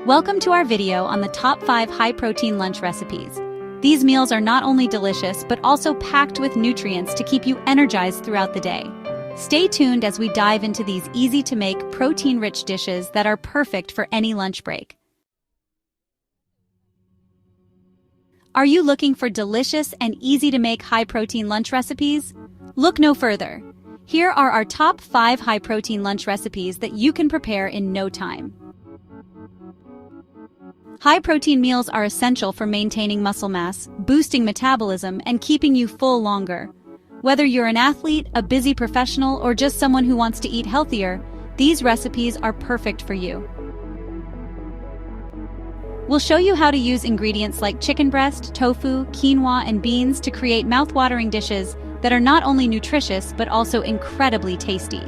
Welcome to our video on the top 5 high-protein lunch recipes. These meals are not only delicious, but also packed with nutrients to keep you energized throughout the day. Stay tuned as we dive into these easy-to-make, protein-rich dishes that are perfect for any lunch break. Are you looking for delicious and easy-to-make high-protein lunch recipes? Look no further. Here are our top 5 high-protein lunch recipes that you can prepare in no time. High-protein meals are essential for maintaining muscle mass, boosting metabolism, and keeping you full longer. Whether you're an athlete, a busy professional, or just someone who wants to eat healthier, these recipes are perfect for you. We'll show you how to use ingredients like chicken breast, tofu, quinoa, and beans to create mouth-watering dishes that are not only nutritious but also incredibly tasty.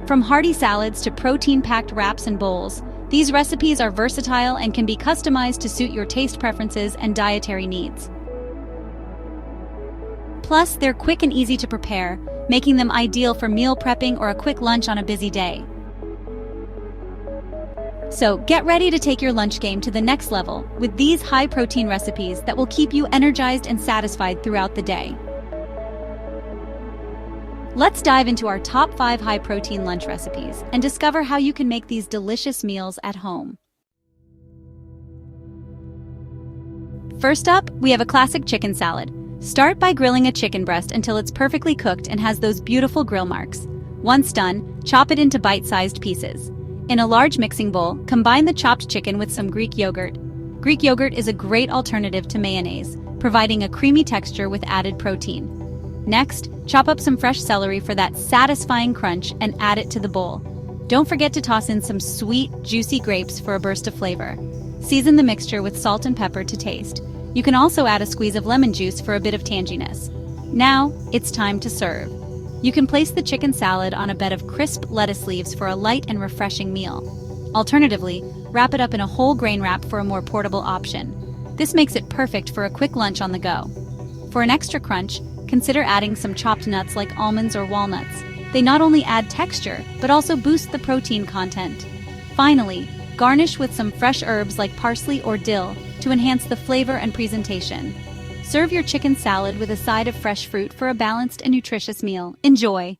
From hearty salads to protein-packed wraps and bowls, these recipes are versatile and can be customized to suit your taste preferences and dietary needs. Plus, they're quick and easy to prepare, making them ideal for meal prepping or a quick lunch on a busy day. So, get ready to take your lunch game to the next level with these high-protein recipes that will keep you energized and satisfied throughout the day. Let's dive into our top 5 high-protein lunch recipes and discover how you can make these delicious meals at home. First up, we have a classic chicken salad. Start by grilling a chicken breast until it's perfectly cooked and has those beautiful grill marks. Once done, chop it into bite-sized pieces. In a large mixing bowl, combine the chopped chicken with some Greek yogurt. Greek yogurt is a great alternative to mayonnaise, providing a creamy texture with added protein. Next, chop up some fresh celery for that satisfying crunch and add it to the bowl. Don't forget to toss in some sweet, juicy grapes for a burst of flavor. Season the mixture with salt and pepper to taste. You can also add a squeeze of lemon juice for a bit of tanginess. Now, it's time to serve. You can place the chicken salad on a bed of crisp lettuce leaves for a light and refreshing meal. Alternatively, wrap it up in a whole grain wrap for a more portable option. This makes it perfect for a quick lunch on the go. For an extra crunch, consider adding some chopped nuts like almonds or walnuts. They not only add texture, but also boost the protein content. Finally, garnish with some fresh herbs like parsley or dill to enhance the flavor and presentation. Serve your chicken salad with a side of fresh fruit for a balanced and nutritious meal. Enjoy!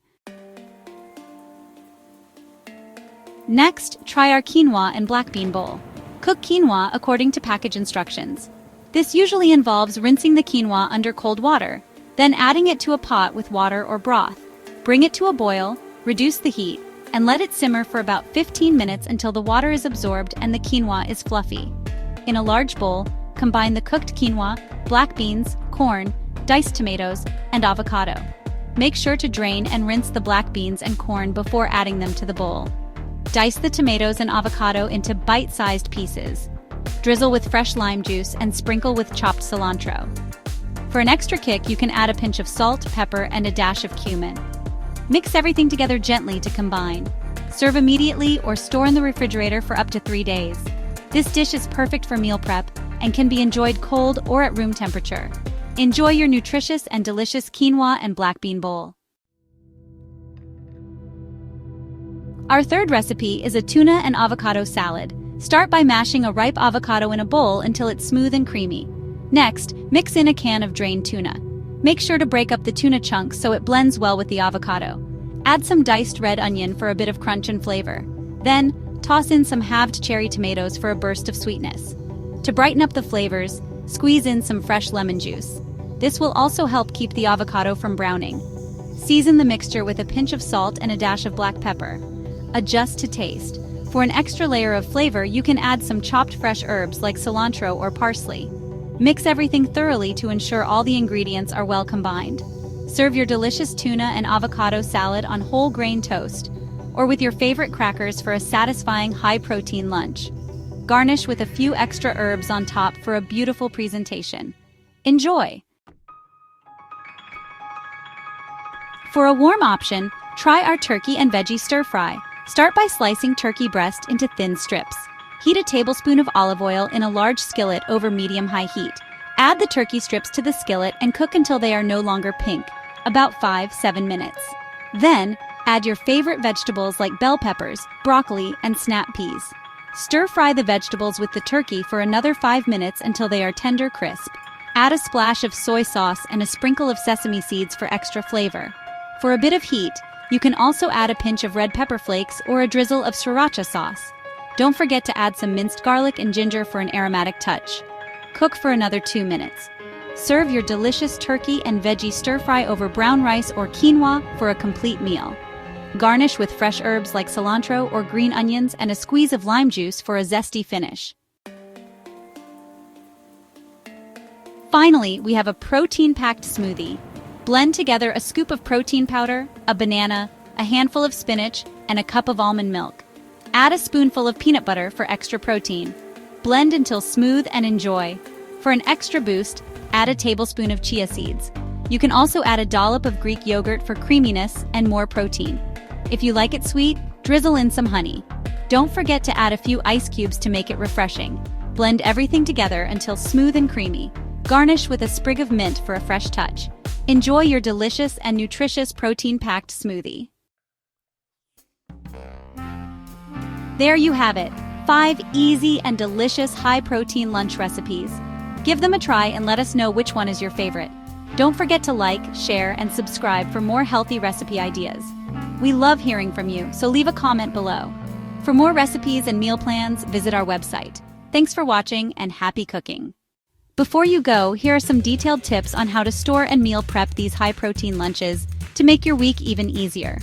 Next, try our quinoa and black bean bowl. Cook quinoa according to package instructions. This usually involves rinsing the quinoa under cold water, then adding it to a pot with water or broth. Bring it to a boil, reduce the heat, and let it simmer for about 15 minutes until the water is absorbed and the quinoa is fluffy. In a large bowl, combine the cooked quinoa, black beans, corn, diced tomatoes, and avocado. Make sure to drain and rinse the black beans and corn before adding them to the bowl. Dice the tomatoes and avocado into bite-sized pieces. Drizzle with fresh lime juice and sprinkle with chopped cilantro. For an extra kick, you can add a pinch of salt, pepper, and a dash of cumin. Mix everything together gently to combine. Serve immediately or store in the refrigerator for up to 3 days. This dish is perfect for meal prep and can be enjoyed cold or at room temperature. Enjoy your nutritious and delicious quinoa and black bean bowl. Our third recipe is a tuna and avocado salad. Start by mashing a ripe avocado in a bowl until it's smooth and creamy. Next, mix in a can of drained tuna. Make sure to break up the tuna chunks so it blends well with the avocado. Add some diced red onion for a bit of crunch and flavor. Then, toss in some halved cherry tomatoes for a burst of sweetness. To brighten up the flavors, squeeze in some fresh lemon juice. This will also help keep the avocado from browning. Season the mixture with a pinch of salt and a dash of black pepper. Adjust to taste. For an extra layer of flavor, you can add some chopped fresh herbs like cilantro or parsley. Mix everything thoroughly to ensure all the ingredients are well combined. Serve your delicious tuna and avocado salad on whole grain toast, or with your favorite crackers for a satisfying high-protein lunch. Garnish with a few extra herbs on top for a beautiful presentation. Enjoy! For a warm option, try our turkey and veggie stir-fry. Start by slicing turkey breast into thin strips. Heat a tablespoon of olive oil in a large skillet over medium-high heat. Add the turkey strips to the skillet and cook until they are no longer pink, about 5-7 minutes. Then, Add your favorite vegetables like bell peppers, broccoli, and snap peas. Stir-fry the vegetables with the turkey for another 5 minutes until they are tender crisp. Add a splash of soy sauce and a sprinkle of sesame seeds for extra flavor. For a bit of heat, you can also add a pinch of red pepper flakes or a drizzle of sriracha sauce. Don't forget to add some minced garlic and ginger for an aromatic touch. Cook for another 2 minutes. Serve your delicious turkey and veggie stir-fry over brown rice or quinoa for a complete meal. Garnish with fresh herbs like cilantro or green onions and a squeeze of lime juice for a zesty finish. Finally, we have a protein-packed smoothie. Blend together a scoop of protein powder, a banana, a handful of spinach, and a cup of almond milk. Add a spoonful of peanut butter for extra protein. Blend until smooth and enjoy. For an extra boost, add a tablespoon of chia seeds. You can also add a dollop of Greek yogurt for creaminess and more protein. If you like it sweet, drizzle in some honey. Don't forget to add a few ice cubes to make it refreshing. Blend everything together until smooth and creamy. Garnish with a sprig of mint for a fresh touch. Enjoy your delicious and nutritious protein-packed smoothie. There you have it, 5 easy and delicious high-protein lunch recipes. Give them a try and let us know which one is your favorite. Don't forget to like, share, and subscribe for more healthy recipe ideas. We love hearing from you, so leave a comment below. For more recipes and meal plans, visit our website. Thanks for watching and happy cooking. Before you go, here are some detailed tips on how to store and meal prep these high-protein lunches to make your week even easier.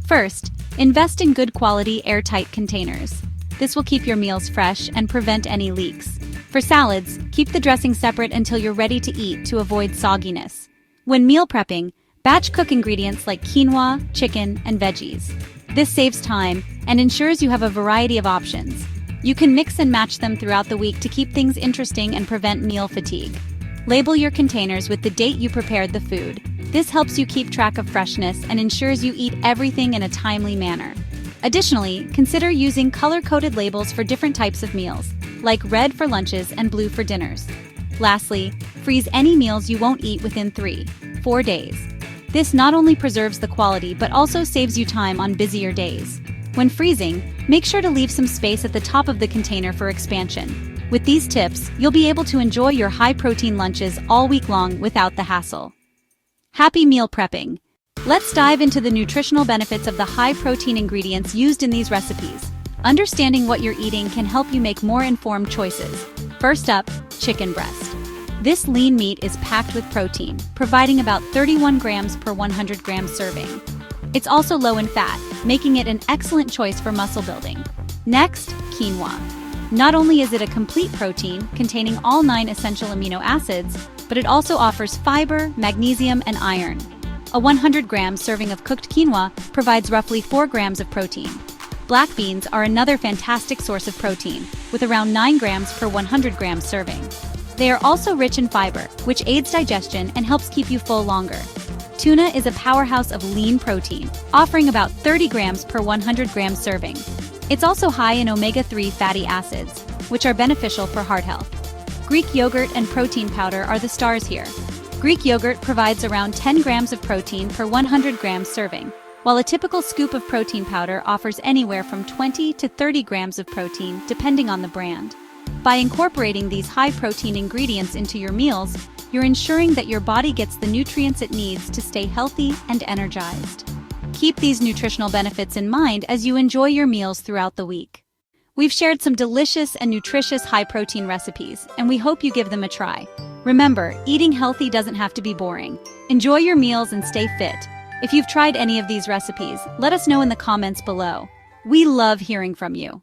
First, invest in good quality airtight containers. This will keep your meals fresh and prevent any leaks. For salads, keep the dressing separate until you're ready to eat to avoid sogginess. When meal prepping, batch cook ingredients like quinoa, chicken, and veggies. This saves time and ensures you have a variety of options. You can mix and match them throughout the week to keep things interesting and prevent meal fatigue. Label your containers with the date you prepared the food. This helps you keep track of freshness and ensures you eat everything in a timely manner. Additionally, consider using color-coded labels for different types of meals, like red for lunches and blue for dinners. Lastly, freeze any meals you won't eat within 3-4 days. This not only preserves the quality but also saves you time on busier days. When freezing, make sure to leave some space at the top of the container for expansion. With these tips, you'll be able to enjoy your high-protein lunches all week long without the hassle. Happy meal prepping! Let's dive into the nutritional benefits of the high-protein ingredients used in these recipes. Understanding what you're eating can help you make more informed choices. First up, chicken breast. This lean meat is packed with protein, providing about 31 grams per 100 grams serving. It's also low in fat, making it an excellent choice for muscle building. Next, quinoa. Not only is it a complete protein containing all 9 essential amino acids, but it also offers fiber, magnesium, and iron. A 100-gram serving of cooked quinoa provides roughly 4 grams of protein. Black beans are another fantastic source of protein, with around 9 grams per 100 grams serving. They are also rich in fiber, which aids digestion and helps keep you full longer. Tuna is a powerhouse of lean protein, offering about 30 grams per 100 grams serving. It's also high in omega-3 fatty acids, which are beneficial for heart health. Greek yogurt and protein powder are the stars here. Greek yogurt provides around 10 grams of protein per 100 grams serving, while a typical scoop of protein powder offers anywhere from 20 to 30 grams of protein, depending on the brand. By incorporating these high-protein ingredients into your meals, you're ensuring that your body gets the nutrients it needs to stay healthy and energized. Keep these nutritional benefits in mind as you enjoy your meals throughout the week. We've shared some delicious and nutritious high-protein recipes, and we hope you give them a try. Remember, eating healthy doesn't have to be boring. Enjoy your meals and stay fit. If you've tried any of these recipes, let us know in the comments below. We love hearing from you.